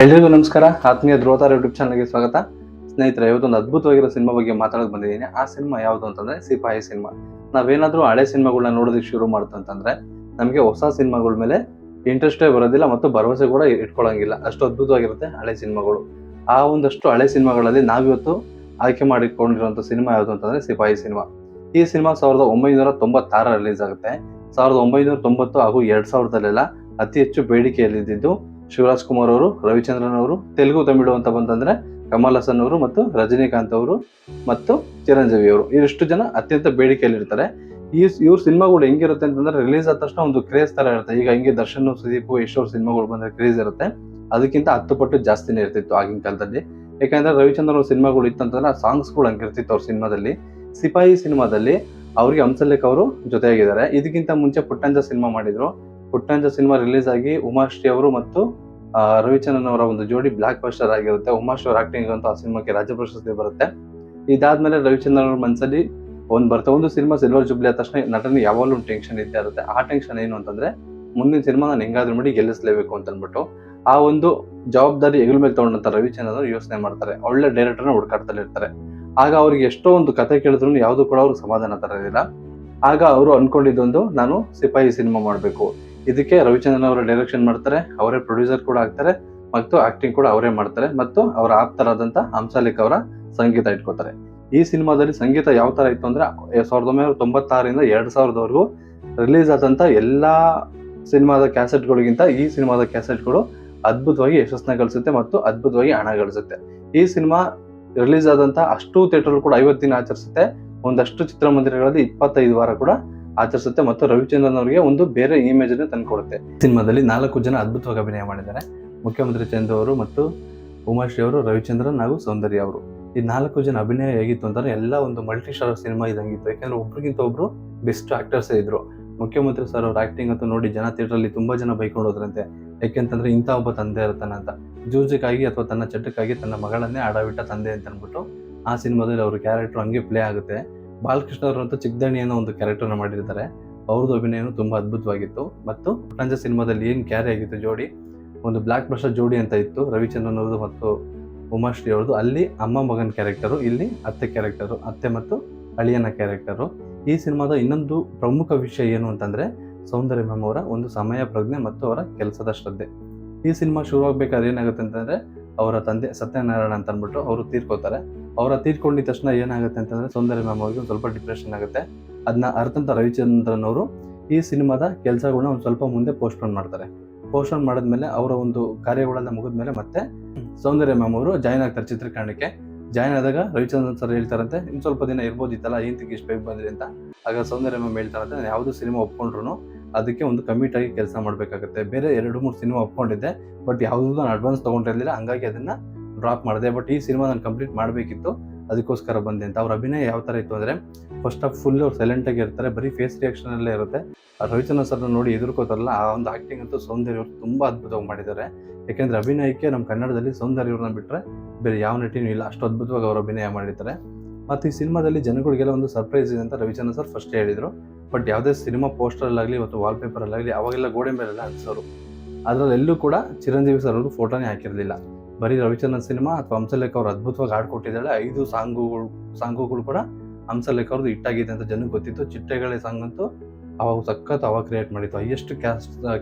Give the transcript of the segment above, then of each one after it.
ಎಲ್ರಿಗೂ ನಮಸ್ಕಾರ. ಆತ್ಮೀಯ ಧ್ರುವತಾರ ಯೂಟ್ಯೂಬ್ ಚಾನಲ್ಗೆ ಸ್ವಾಗತ. ಸ್ನೇಹಿತರೆ, ಇವತ್ತೊಂದು ಅದ್ಭುತವಾಗಿರೋ ಸಿನಿಮಾ ಬಗ್ಗೆ ಮಾತಾಡಕ್ ಬಂದಿದ್ದೀನಿ. ಆ ಸಿನಿಮಾ ಯಾವುದು ಅಂತಂದ್ರೆ ಸಿಪಾಯಿ ಸಿನಿಮಾ. ನಾವೇನಾದ್ರೂ ಹಳೆ ಸಿನಿಮಾಗಳನ್ನ ನೋಡೋದಕ್ಕೆ ಶುರು ಮಾಡ್ತಂತಂದ್ರೆ ನಮಗೆ ಹೊಸ ಸಿನಿಮಾಗಳ ಮೇಲೆ ಇಂಟ್ರೆಸ್ಟೇ ಬರೋದಿಲ್ಲ ಮತ್ತು ಭರವಸೆ ಕೂಡ ಇಟ್ಕೊಳ್ಳಂಗಿಲ್ಲ. ಅಷ್ಟು ಅದ್ಭುತವಾಗಿರುತ್ತೆ ಹಳೆ ಸಿನಿಮಾಗಳು. ಆ ಒಂದಷ್ಟು ಹಳೆ ಸಿನಿಮಾಗಳಲ್ಲಿ ನಾವಿವತ್ತು ಆಯ್ಕೆ ಮಾಡಿಕೊಂಡಿರುವಂತ ಸಿನಿಮಾ ಯಾವುದು ಅಂತಂದ್ರೆ ಸಿಪಾಯಿ ಸಿನಿಮಾ. ಈ ಸಿನಿಮಾ 1996 ರಿಲೀಸ್ ಆಗುತ್ತೆ. 1990 ಹಾಗೂ 2000 ಅತಿ ಹೆಚ್ಚು ಬೇಡಿಕೆಯಲ್ಲಿದ್ದು ಶಿವರಾಜ್ ಕುಮಾರ್ ಅವರು, ರವಿಚಂದ್ರನ್ ಅವರು, ತೆಲುಗು ತಮಿಳು ಅಂತ ಬಂತಂದ್ರೆ ಕಮಲ್ ಹಾಸನ್ ಅವರು ಮತ್ತು ರಜನಿಕಾಂತ್ ಅವರು ಮತ್ತು ಚಿರಂಜೀವಿ ಅವರು, ಇಷ್ಟು ಜನ ಅತ್ಯಂತ ಬೇಡಿಕೆಯಲ್ಲಿರ್ತಾರೆ. ಇವ್ರ ಸಿನಿಮಾಗಳು ಹೆಂಗಿರುತ್ತೆ ಅಂತಂದ್ರೆ ರಿಲೀಸ್ ಆದ ತಕ್ಷಣ ಒಂದು ಕ್ರೇಜ್ ತರ ಇರುತ್ತೆ. ಈಗ ಹಿಂಗೆ ದರ್ಶನ್, ಸುದೀಪ್, ಯಶೋರ್ ಸಿನಿಮಾಗಳು ಬಂದ್ರೆ ಕ್ರೇಜ್ ಇರುತ್ತೆ. ಅದಕ್ಕಿಂತ 10 ಪಟ್ಟು ಜಾಸ್ತಿನೇ ಇರ್ತಿತ್ತು ಆಗಿನ ಕಾಲದಲ್ಲಿ. ಯಾಕಂದ್ರೆ ರವಿಚಂದ್ರನ್ ಸಿನಿಮಾಗಳು ಇತ್ತಂತಂದ್ರೆ ಸಾಂಗ್ಸ್ಗಳು ಹಂಗಿರ್ತಿತ್ತು ಅವ್ರ ಸಿನಿಮಾದಲ್ಲಿ. ಸಿಪಾಯಿ ಸಿನಿಮಾದಲ್ಲಿ ಅವ್ರಿಗೆ ಹಂಸಲೇಖ ಅವರು ಜೊತೆಯಾಗಿದ್ದಾರೆ. ಇದಕ್ಕಿಂತ ಮುಂಚೆ ಪುಟ್ಟಂಜ ಸಿನಿಮಾ ಮಾಡಿದ್ರು. ಪುಟ್ಟಂಜ ಸಿನಿಮಾ ರಿಲೀಸ್ ಆಗಿ ಉಮಾಶ್ರೀ ಅವರು ಮತ್ತು ರವಿಚಂದ್ರನ್ ಅವರ ಒಂದು ಜೋಡಿ ಬ್ಲಾಕ್ ಬಸ್ಟರ್ ಆಗಿರುತ್ತೆ. ಉಮಾಶ್ರೀ ಅವರ ಆಕ್ಟಿಂಗ್ ಅಂತ ಆ ಸಿನಿಮಾಕ್ಕೆ ರಾಜ್ಯ ಪ್ರಶಸ್ತಿ ಬರುತ್ತೆ. ಇದಾದ್ಮೇಲೆ ರವಿಚಂದ್ರನ್ ಅವ್ರ ಮನಸ್ಸಲ್ಲಿ ಒಂದು ಸಿನಿಮಾ ಸಿಲ್ವರ್ ಜುಬ್ಲಿ ಆದ ತಕ್ಷಣ ನಟನಿಗೆ ಯಾವಾಗಲೂ ಒಂದು ಟೆನ್ಷನ್ ಇದ್ದೇ ಇರುತ್ತೆ. ಆ ಟೆನ್ಷನ್ ಏನು ಅಂತಂದ್ರೆ ಮುಂದಿನ ಸಿನಿಮಾ ನಾನು ಹೆಂಗಾದ್ರೂ ಮಾಡಿ ಗೆಲ್ಲಿಸಲೇಬೇಕು ಅಂತ ಅಂದ್ಬಿಟ್ಟು ಆ ಒಂದು ಜವಾಬ್ದಾರಿ ಹೆಗಲ ಮೇಲೆ ತಗೊಂಡಂತ ರವಿಚಂದ್ರನ್ ಅವರು ಯೋಚನೆ ಮಾಡ್ತಾರೆ. ಒಳ್ಳೆ ಡೈರೆಕ್ಟರ್ನ ಹುಡುಕಾಡ್ತಲೇ ಇರ್ತಾರೆ. ಆಗ ಅವ್ರಿಗೆ ಎಷ್ಟೋ ಒಂದು ಕತೆ ಕೇಳಿದ್ರು ಯಾವ್ದು ಕೂಡ ಅವ್ರಿಗೆ ಸಮಾಧಾನ ತರೋದಿಲ್ಲ. ಆಗ ಅವರು ಅನ್ಕೊಂಡಿದ್ದೊಂದು, ನಾನು ಸಿಪಾಯಿ ಸಿನಿಮಾ ಮಾಡಬೇಕು. ಇದಕ್ಕೆ ರವಿಚಂದ್ರನ್ ಅವರ ಡೈರೆಕ್ಷನ್ ಮಾಡ್ತಾರೆ, ಅವರೇ ಪ್ರೊಡ್ಯೂಸರ್ ಕೂಡ ಆಗ್ತಾರೆ ಮತ್ತು ಆಕ್ಟಿಂಗ್ ಕೂಡ ಅವರೇ ಮಾಡ್ತಾರೆ ಮತ್ತು ಅವರ ಆಪ್ತರಾದಂತ ಹಂಸಲೇಖ ಅವರ ಸಂಗೀತ ಇಟ್ಕೋತಾರೆ. ಈ ಸಿನಿಮಾದಲ್ಲಿ ಸಂಗೀತ ಯಾವ ತರ ಇತ್ತು ಅಂದ್ರೆ 1996ರಿಂದ 2000ವರೆಗೂ ರಿಲೀಸ್ ಆದಂತ ಎಲ್ಲಾ ಸಿನಿಮಾದ ಕ್ಯಾಸೆಟ್ಗಳಿಗಿಂತ ಈ ಸಿನಿಮಾದ ಕ್ಯಾಸೆಟ್ಗಳು ಅದ್ಭುತವಾಗಿ ಯಶಸ್ಸನ್ನ ಗಳಿಸುತ್ತೆ ಮತ್ತು ಅದ್ಭುತವಾಗಿ ಹಣ ಗಳಿಸುತ್ತೆ. ಈ ಸಿನಿಮಾ ರಿಲೀಸ್ ಆದಂತ ಅಷ್ಟು ಥಿಯೇಟರ್ ಕೂಡ 50 ದಿನ ಆಚರಿಸುತ್ತೆ. ಒಂದಷ್ಟು ಚಿತ್ರಮಂದಿರಗಳಲ್ಲಿ 25 ವಾರ ಕೂಡ ಆಚರಿಸುತ್ತೆ ಮತ್ತು ರವಿಚಂದ್ರನ್ ಅವರಿಗೆ ಒಂದು ಬೇರೆ ಇಮೇಜ್ ಅನ್ನು ತಂದುಕೊಡುತ್ತೆ. ಸಿನಿಮಾದಲ್ಲಿ 4 ಜನ ಅದ್ಭುತವಾಗಿ ಅಭಿನಯ ಮಾಡಿದ್ದಾರೆ. ಮುಖ್ಯಮಂತ್ರಿ ಚಂದು ಅವರು ಮತ್ತು ಉಮಾಶ್ರೀ ಅವರು, ರವಿಚಂದ್ರನ್ ಹಾಗೂ ಸೌಂದರ್ಯ ಅವರು. ಈ 4 ಜನ ಅಭಿನಯ ಹೇಗಿತ್ತು ಅಂತಂದ್ರೆ ಎಲ್ಲ ಒಂದು ಮಲ್ಟಿ ಸ್ಟಾರ್ ಸಿನಿಮಾ ಇದಂಗಿತ್ತು. ಯಾಕಂದ್ರೆ ಒಬ್ರಿಗಿಂತ ಒಬ್ರು ಬೆಸ್ಟ್ ಆಕ್ಟರ್ಸೇ ಇದ್ರು. ಮುಖ್ಯಮಂತ್ರಿ ಸರ್ ಅವ್ರ ಆಕ್ಟಿಂಗ್ ಅಂತೂ ನೋಡಿ ಜನ ಥಿಯೇಟರ್ ಅಲ್ಲಿ ತುಂಬಾ ಜನ ಬೈಕೊಂಡು ಹೋದ್ರಂತೆ. ಯಾಕೆಂತಂದ್ರೆ ಇಂಥ ಒಬ್ಬ ತಂದೆ ಇರ್ತಾನೆ ಅಂತ, ಜೂಜಿಗಾಗಿ ಅಥವಾ ತನ್ನ ಚಟಕ್ಕಾಗಿ ತನ್ನ ಮಗಳನ್ನೇ ಆಡವಿಟ್ಟ ತಂದೆ ಅಂತ ಅನ್ಬಿಟ್ಟು ಆ ಸಿನಿಮಾದಲ್ಲಿ ಅವ್ರ ಕ್ಯಾರೆಕ್ಟರ್ ಹಂಗೆ ಪ್ಲೇ ಆಗುತ್ತೆ. ಬಾಲಕೃಷ್ಣ ಅವರಂತೂ ಚಿಕ್ಕದಣಿ ಅನ್ನೋ ಒಂದು ಕ್ಯಾರೆಕ್ಟರ್ನ ಮಾಡಿರ್ತಾರೆ. ಅವ್ರದ್ದು ಅಭಿನಯನೂ ತುಂಬಾ ಅದ್ಭುತವಾಗಿತ್ತು. ಮತ್ತು ಪುಟ್ಟಂಜ ಸಿನಿಮಾದಲ್ಲಿ ಏನ್ ಕ್ಯಾರಿ ಆಗಿತ್ತು ಜೋಡಿ, ಒಂದು ಬ್ಲಾಕ್ ಬಸ್ಟರ್ ಜೋಡಿ ಅಂತ ಇತ್ತು ರವಿಚಂದ್ರನ್ ಅವ್ರದ್ದು ಮತ್ತು ಉಮಾಶ್ರೀ ಅವ್ರದ್ದು. ಅಲ್ಲಿ ಅಮ್ಮ ಮಗನ್ ಕ್ಯಾರೆಕ್ಟರು, ಇಲ್ಲಿ ಅತ್ತೆ ಕ್ಯಾರೆಕ್ಟರು, ಅತ್ತೆ ಮತ್ತು ಅಳಿಯನ ಕ್ಯಾರೆಕ್ಟರು. ಈ ಸಿನಿಮಾದ ಇನ್ನೊಂದು ಪ್ರಮುಖ ವಿಷಯ ಏನು ಅಂತಂದ್ರೆ ಸೌಂದರ್ಯ ಮ್ಯಾಮ್ ಅವರ ಒಂದು ಸಮಯ ಪ್ರಜ್ಞೆ ಮತ್ತು ಅವರ ಕೆಲಸದ ಶ್ರದ್ಧೆ. ಈ ಸಿನಿಮಾ ಶುರುವಾಗಬೇಕಾದ್ರೆ ಏನಾಗುತ್ತೆ ಅಂತಂದ್ರೆ ಅವರ ತಂದೆ ಸತ್ಯನಾರಾಯಣ ಅಂತ ಅಂದ್ಬಿಟ್ಟು ಅವರು ತೀರ್ಕೋತಾರೆ. ಅವರ ತೀರ್ಕೊಂಡಿದ ತಕ್ಷಣ ಏನಾಗುತ್ತೆ ಅಂತಂದ್ರೆ ಸೌಂದರ್ಯ ಮ್ಯಾಮ್ ಅವ್ರಿಗೆ ಒಂದು ಸ್ವಲ್ಪ ಡಿಪ್ರೆಷನ್ ಆಗುತ್ತೆ. ಅದನ್ನ ಅರ್ಥಂತ ರವಿಚಂದ್ರನ್ ಅವರು ಈ ಸಿನಿಮಾದ ಕೆಲಸಗಳನ್ನ ಒಂದು ಸ್ವಲ್ಪ ಮುಂದೆ ಪೋಸ್ಟ್ಪೋನ್ ಮಾಡ್ತಾರೆ. ಪೋಸ್ಟ್ಪೋನ್ ಮಾಡಿದ್ಮೇಲೆ ಅವರ ಒಂದು ಕಾರ್ಯಗಳೆಲ್ಲ ಮುಗಿದ್ಮೇಲೆ ಮತ್ತೆ ಸೌಂದರ್ಯ ಮ್ಯಾಮ್ ಅವರು ಜಾಯ್ನ್ ಆಗ್ತಾರೆ ಚಿತ್ರೀಕರಣಕ್ಕೆ. ಜಾಯ್ನ್ ಆದಾಗ ರವಿಚಂದ್ರನ್ ಸರ್ ಹೇಳ್ತಾರಂತೆ, ಇನ್ನು ಸ್ವಲ್ಪ ದಿನ ಇರ್ಬೋದಿತ್ತಲ್ಲ, ಏಂತಕ್ಕೆ ಇಷ್ಟು ಬೇಗ ಬಂದ್ರಿ ಅಂತ. ಆಗ ಸೌಂದರ್ಯ ಮ್ಯಾಮ್ ಹೇಳ್ತಾರಂತೆ, ನಾನು ಯಾವುದು ಸಿನಿಮಾ ಒಪ್ಕೊಂಡ್ರು ಅದಕ್ಕೆ ಒಂದು ಕಮಿಟ್ ಆಗಿ ಕೆಲಸ ಮಾಡಬೇಕಾಗುತ್ತೆ. ಬೇರೆ 2-3 ಸಿನಿಮಾ ಒಪ್ಕೊಂಡಿದ್ದೆ, ಬಟ್ ಯಾವುದೂ ನಾನು ಅಡ್ವಾನ್ಸ್ ತೊಗೊಂಡಿರಲಿಲ್ಲ, ಹಂಗಾಗಿ ಅದನ್ನ ಡ್ರಾಪ್ ಮಾಡಿದೆ. ಬಟ್ ಈ ಸಿನಿಮಾ ನಾನು ಕಂಪ್ಲೀಟ್ ಮಾಡಬೇಕಿತ್ತು, ಅದಕ್ಕೋಸ್ಕರ ಬಂದೆ ಅಂತ. ಅವ್ರ ಅಭಿನಯ ಯಾವ ಥರ ಇತ್ತು ಅಂದರೆ ಫಸ್ಟ್ ಆಫ್ ಫುಲ್ ಅವ್ರು ಸೈಲೆಂಟಾಗಿ ಇರ್ತಾರೆ, ಬರೀ ಫೇಸ್ ರಿಯಾಕ್ಷನ್ ಅಲ್ಲೇ ಇರುತ್ತೆ. ರವಿಚಂದ್ರನ್ ಸರ್ನ ನೋಡಿ ಎದುರ್ಕೋತಾರಲ್ಲ, ಆ ಒಂದು ಆಕ್ಟಿಂಗ್ ಅಂತೂ ಸೌಂದರ್ಯ ಅವರು ತುಂಬ ಅದ್ಭುತವಾಗಿ ಮಾಡಿದ್ದಾರೆ. ಯಾಕೆಂದರೆ ಅಭಿನಯಕ್ಕೆ ನಮ್ಮ ಕನ್ನಡದಲ್ಲಿ ಸೌಂದರ್ಯ ಅವ್ರನ್ನ ಬಿಟ್ಟರೆ ಬೇರೆ ಯಾವ ನಟಿನೂ ಇಲ್ಲ, ಅಷ್ಟು ಅದ್ಭುತವಾಗಿ ಅವರು ಅಭಿನಯ ಮಾಡಿದ್ದಾರೆ. ಮತ್ತು ಈ ಸಿನಿಮಾದಲ್ಲಿ ಜನಗಳಿಗೆಲ್ಲ ಒಂದು ಸರ್ಪ್ರೈಸ್ ಇದೆ ಅಂತ ರವಿಚಂದ್ರನ್ ಸರ್ ಫಸ್ಟ್ ಹೇಳಿದರು. ಬಟ್ ಯಾವುದೇ ಸಿನಿಮಾ ಪೋಸ್ಟರಲ್ಲಾಗಲಿ ಮತ್ತು ವಾಲ್ಪೇಪರಲ್ಲಾಗಲಿ ಅವಾಗೆಲ್ಲ ಗೋಡೆ ಮೇಲೆಲ್ಲ ಅಂಟಿಸೋರು. ಅದರಲ್ಲೆಲ್ಲೂ ಕೂಡ ಚಿರಂಜೀವಿ ಸರ್ ಅವರು ಫೋಟೋನೇ ಹಾಕಿರಲಿಲ್ಲ. ಬರೀ ರವಿಚಂದ್ರನ್ ಸಿನಿಮಾ ಅಥವಾ ಹಂಸಲೇಖ ಅವರು ಅದ್ಭುತವಾಗಿ ಹಾಡ್ಕೊಟ್ಟಿದ್ದಾಳೆ. 5 ಸಾಂಗುಗಳು ಕೂಡ ಹಂಸಲೇಖ ಅವ್ರದ್ದು ಹಿಟ್ಟಾಗಿದೆ ಅಂತ ಜನಕ್ಕೆ ಗೊತ್ತಿತ್ತು. ಚಿಟ್ಟೆಗಳೇ ಸಾಂಗ್ ಅಂತೂ ಅವಾಗ ಕ್ರಿಯೇಟ್ ಮಾಡಿತ್ತು, ಹೈಯೆಸ್ಟ್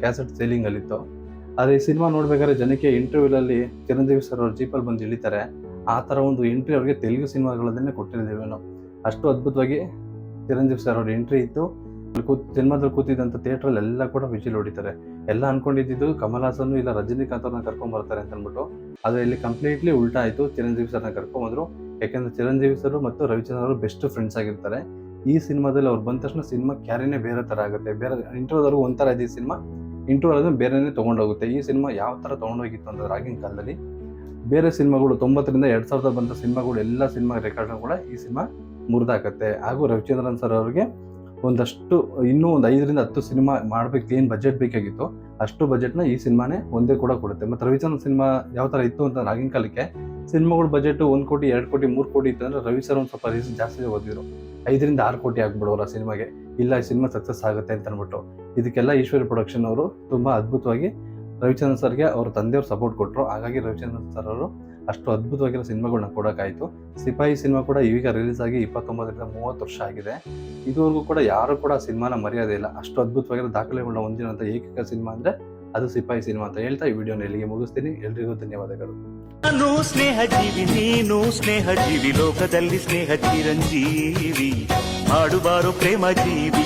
ಕ್ಯಾಸೆಟ್ ಸೇಲಿಂಗ್ ಅಲ್ಲಿತ್ತು. ಆದರೆ ಈ ಸಿನಿಮಾ ನೋಡ್ಬೇಕಾದ್ರೆ ಜನಕ್ಕೆ ಇಂಟರ್ವ್ಯೂಲಲ್ಲಿ ಚಿರಂಜೀವಿ ಸರ್ ಅವ್ರ ಜೀಪಲ್ಲಿ ಬಂದು ಇಳಿತಾರೆ. ಆ ಥರ ಒಂದು ಎಂಟ್ರಿ ಅವ್ರಿಗೆ ತೆಲುಗು ಸಿನಿಮಾಗಳನ್ನೇ ಕೊಟ್ಟಿದ್ದೇವೆ ನಾವು. ಅಷ್ಟು ಅದ್ಭುತವಾಗಿ ಚಿರಂಜೀವಿ ಸರ್ ಅವ್ರ ಎಂಟ್ರಿ ಇತ್ತು. ಸಿನಿಮಾದಲ್ಲಿ ಕೂತಿದ್ದಂಥ ಥಿಯೇಟ್ರಲ್ಲಿ ಎಲ್ಲ ಕೂಡ ವಿಜಿಲ್ ಹೊಡಿತಾರೆ. ಎಲ್ಲ ಅನ್ಕೊಂಡಿದ್ದು ಕಮಲ್ ಹಾಸನ್ ಇಲ್ಲ ರಜನಿಕಾಂತ್ ಅವ್ರನ್ನ ಕರ್ಕೊಂಡ್ಬರ್ತಾರೆ ಅಂತ ಅಂದ್ಬಿಟ್ಟು, ಆದರೆ ಇಲ್ಲಿ ಕಂಪ್ಲೀಟ್ಲಿ ಉಲ್ಟಾ ಆಯಿತು. ಚಿರಂಜೀವಿ ಸರ್ನ ಕರ್ಕೊಂಬಂದ್ರು. ಯಾಕೆಂದ್ರೆ ಚಿರಂಜೀವಿ ಸರ್ ಮತ್ತು ರವಿಚಂದ್ರನ್ ಅವರು ಬೆಸ್ಟ್ ಫ್ರೆಂಡ್ಸ್ ಆಗಿರ್ತಾರೆ. ಈ ಸಿನಿಮಾದಲ್ಲಿ ಅವ್ರು ಬಂದ ತಕ್ಷಣ ಸಿನಿಮಾ ಕ್ಯಾರಿನೇ ಬೇರೆ ಥರ ಆಗುತ್ತೆ. ಬೇರೆ ಇಂಟ್ರೋದವರೆಗೂ ಒಂಥರ ಇದೆ ಸಿನಿಮಾ, ಇಂಟ್ರೋವರೆಗೂ ಬೇರೆನೇ ತೊಗೊಂಡೋಗುತ್ತೆ. ಈ ಸಿನಿಮಾ ಯಾವ ಥರ ತೊಗೊಂಡೋಗಿತ್ತು ಅಂತಂದ್ರೆ ಆಗಿನ ಕಾಲದಲ್ಲಿ ಬೇರೆ ಸಿನಿಮಾಗಳು 90ರಿಂದ 2000 ಬಂದ ಸಿನಿಮಾಗಳು ಎಲ್ಲ ಸಿನಿಮಾ ರೆಕಾರ್ಡ್ನ ಕೂಡ ಈ ಸಿನಿಮಾ ಮುರಿದಾಕತ್ತೆ. ಹಾಗೂ ರವಿಚಂದ್ರನ್ ಸರ್ ಅವರಿಗೆ ಒಂದಷ್ಟು ಇನ್ನೂ ಒಂದು 5ರಿಂದ 10 ಸಿನಿಮಾ ಮಾಡಬೇಕು ಏನು ಬಜೆಟ್ ಬೇಕಾಗಿತ್ತು, ಅಷ್ಟು ಬಜೆಟ್ನ ಈ ಸಿನಿಮಾನೇ ಒಂದೇ ಕೂಡ ಕೊಡುತ್ತೆ. ಮತ್ತು ರವಿಚಂದ್ರನ್ ಸಿನಿಮಾ ಯಾವ ಥರ ಇತ್ತು ಅಂತಂದ್ರೆ ಆಗಿನ ಕಾಲಕ್ಕೆ ಸಿನಿಮಾಗಳ ಬಜೆಟ್ 1 ಕೋಟಿ 2 ಕೋಟಿ 3 ಕೋಟಿ ಇತ್ತು ಅಂದರೆ ರವಿ ಸರ್ ಒಂದು ಸ್ವಲ್ಪ ರೀಸನ್ ಜಾಸ್ತಿ ಓದಿದ್ರು. 5ರಿಂದ 6 ಕೋಟಿ ಆಗ್ಬಿಡೋರು ಆ ಸಿನಿಮಾಗೆ. ಇಲ್ಲ ಈ ಸಿನಿಮಾ ಸಕ್ಸಸ್ ಆಗುತ್ತೆ ಅಂತ ಅಂದ್ಬಿಟ್ಟು ಇದಕ್ಕೆಲ್ಲ ಈಶ್ವರಿ ಪ್ರೊಡಕ್ಷನ್ ಅವರು ತುಂಬ ಅದ್ಭುತವಾಗಿ ರವಿಚಂದ್ರನ್ ಸರ್ಗೆ ಅವ್ರ ತಂದೆಯವ್ರು ಸಪೋರ್ಟ್ ಕೊಟ್ಟರು. ಹಾಗಾಗಿ ರವಿಚಂದ್ರನ್ ಸರ್ ಅವರು ಅಷ್ಟು ಅದ್ಭುತವಾಗಿರೋ ಸಿನಿಮಾಗಳನ್ನ ಕೊಡೋಕ್ಕಾಯಿತು. ಸಿಪಾಯಿ ಸಿನಿಮಾ ಕೂಡ ಈಗ ರಿಲೀಸ್ ಆಗಿ 29-30 ವರ್ಷ ಆಗಿದೆ. ಇದುವರೆಗೂ ಕೂಡ ಯಾರು ಕೂಡ ಸಿನಿಮಾನ ಮರೆಯೋದೇ ಇಲ್ಲ. ಅಷ್ಟು ಅದ್ಭುತವಾಗಿರೋ ದಾಖಲೆಗಳನ್ನ ಹೊಂದಿರುವಂಥ ಏಕೈಕ ಸಿನಿಮಾ ಅಂದರೆ ಅದು ಸಿಪಾಯಿ ಸಿನಿಮಾ ಅಂತ ಹೇಳ್ತಾ ಈ ವಿಡಿಯೋನ ಇಲ್ಲಿಗೆ ಮುಗಿಸ್ತೀನಿ. ಎಲ್ರಿಗೂ ಧನ್ಯವಾದಗಳು. ನಾನು ಸ್ನೇಹ ಜೀವಿ, ನೀನು ಸ್ನೇಹ ಜೀವಿ, ಲೋಕದಲ್ಲಿ ಸ್ನೇಹ ಚಿರಂಜೀವಿ, ಮಾಡುವಾರು ಪ್ರೇಮ ಜೀವಿ.